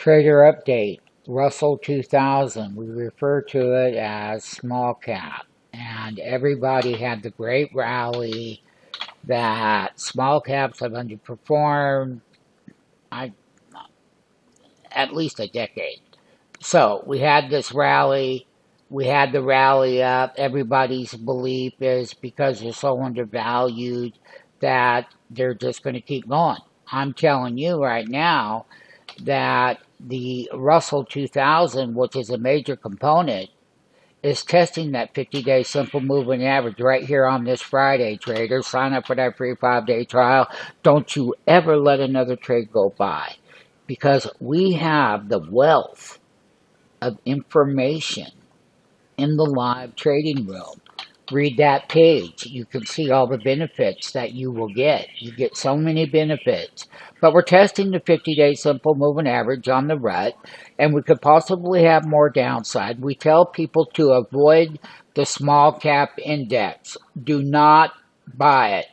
Trader update, Russell 2000. We refer to it as small cap. And everybody had the great rally that small caps have underperformed at least a decade. So we had this rally. We had the rally up. Everybody's belief is because they're so undervalued that they're just going to keep going. I'm telling you right now that the Russell 2000, which is a major component, is testing that 50-day simple moving average right here on this Friday, traders. Sign up for that free 5-day trial. Don't you ever let another trade go by, because we have the wealth of information in the live trading room. Read that page. You can see all the benefits that you will get. You get so many benefits. But we're testing the 50-day simple moving average on the rut, and we could possibly have more downside. We tell people to avoid the small cap index. Do not buy it.